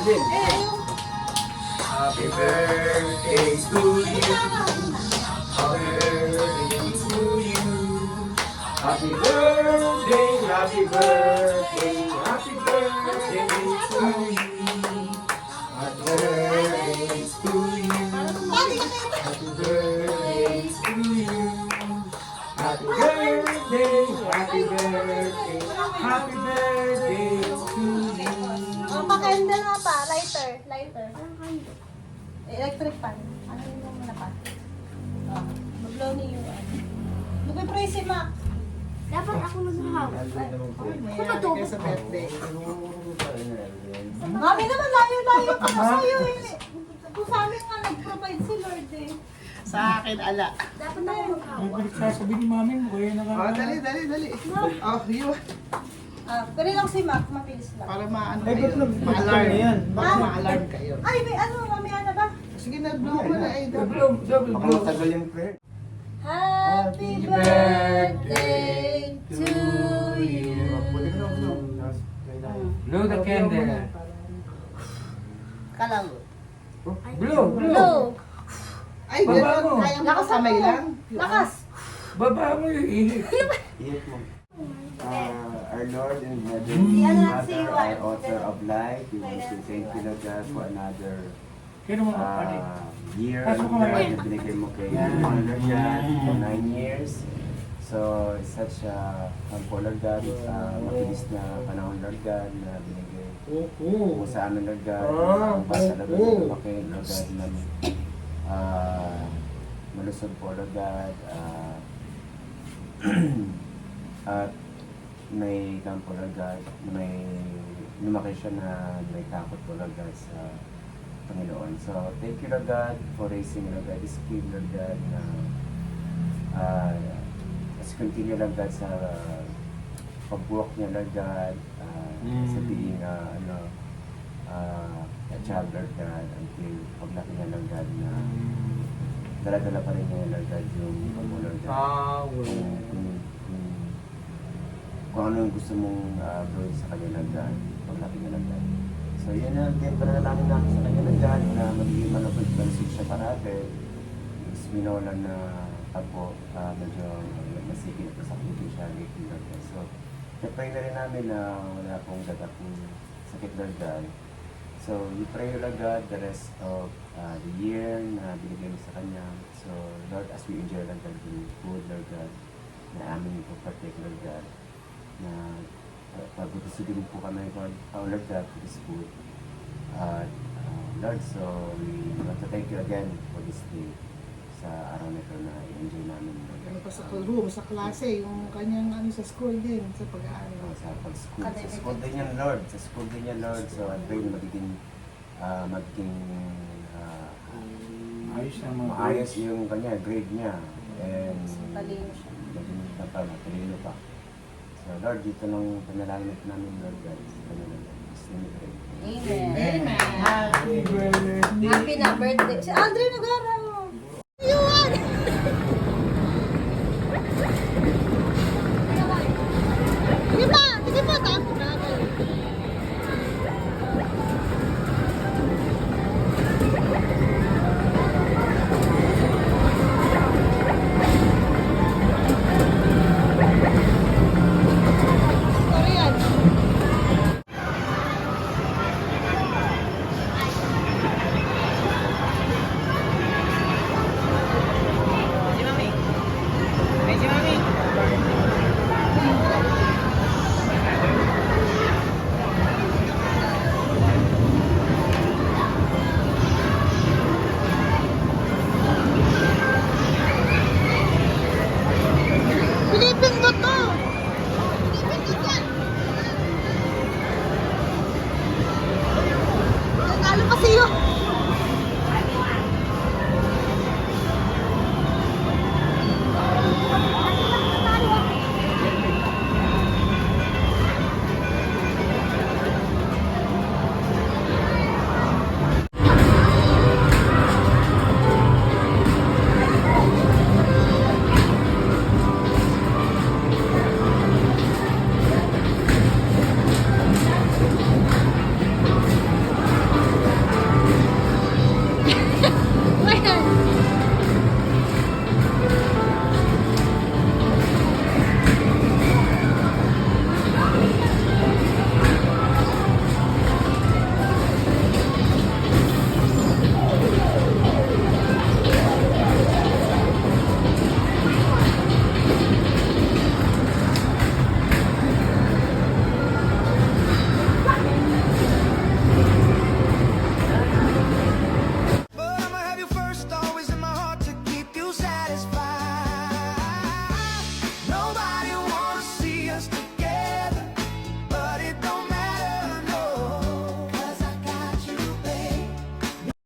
din. Happy birthday to you. Happy birthday to you. Happy birthday, happy birthday, happy birthday to you. Happy birthday to you. Happy birthday to you. Happy birthday, happy birthday, happy birthday to you. Oh, pakenda na pa. Lighter. Lighter. Electric fan. Ano yun mo muna pa? Oh, mag-blow niyo yung ano. Mag-pray si Mac. Dapat ako naghahaw. May ano kayo sa birthday. Mami naman, layo-layo pa sa'yo eh. Kung sa amin nga, nag-provide si Lord eh. Sa akin, ala. Dapat ako naghahaw. Ang pinagsasabi ni mami mo, kaya Oh, dali. Oh, yun. Pero lang si Mac, mabilis lang. Para maano Ay, kayo. ba't nag- Ma-alarm. yan? Baka ma-alarm kayo. Ay, may ano, mamaya na ba? Sige na, blow mo na eh. Double Baka blow. matagal yung prayer. Happy birthday to you. Blow the candle. Kalam. Blow, blow. Blow. Ay, Baba gano'n. mo. Kaya mo Lakas kamay mo. lang. Lakas. Baba mo yung ihip. Iyot mo. Our Lord and Heaven, Yan na, Father, si our Juan. author of life, we want to thank you, Lord God, for another Kaya naman kapatid. year Pasok ko Lord, ngayon. na binigay mo kay Lord God for 9 years. So, it's such a po, Lord God, mabilis na panahon, Lord God, na binigay mo sa amin, Lord God. Ang basa, Lord God, na lumaki, Lord God, na malusog po, Lord God. At may kampo, Lord God, may lumaki siya na may takot po, Lord God, sa Panginoon. So, thank you, Lord God, for raising, Lord God, this kid, Lord God, na as continue, Lord God, sa pag-walk niya, Lord God, sa being, a child, Lord God, until paglaki niya, Lord God, na dala-dala pa rin niya, Lord God, yung pag-mo, Lord God. Kung ano yung gusto mong gawin sa kanya, Lord God, paglaki niya, Lord God. So, yun na, din para namin natin sa kanya, Lord God, na magiging manapag-bansig siya parate. Is minolan na ako, medyo masigil pa sa kanya siya, Lord God. So, na-pray na rin namin na wala pong dadapong sakit, Lord God. So, we pray, Lord God, the rest of the year na binigay mo sa kanya. So, Lord, as we enjoy, Lord God, the food, Lord God, na amin po partake, Lord God, na pagbutusugin po kami, Lord God, for this food. Lord, so we want to thank you again for this day sa araw na ito na i-enjoy namin, Lord God. Ano pa sa room, sa klase, yung kanyang ano sa school din, sa pag-aaral. Sa pag-school. Sa school din yan, Lord. Sa school din yan, Lord. So, I pray na magiging Ayos na mga maayos yung kanya, grade niya. And Talino siya. maging matalino pa. So, Lord, dito nung panalangin namin, Lord God. Gusto niyo pray. Amen. Happy birthday. Happy na birthday. Si Andre Nagara. Yun! Yung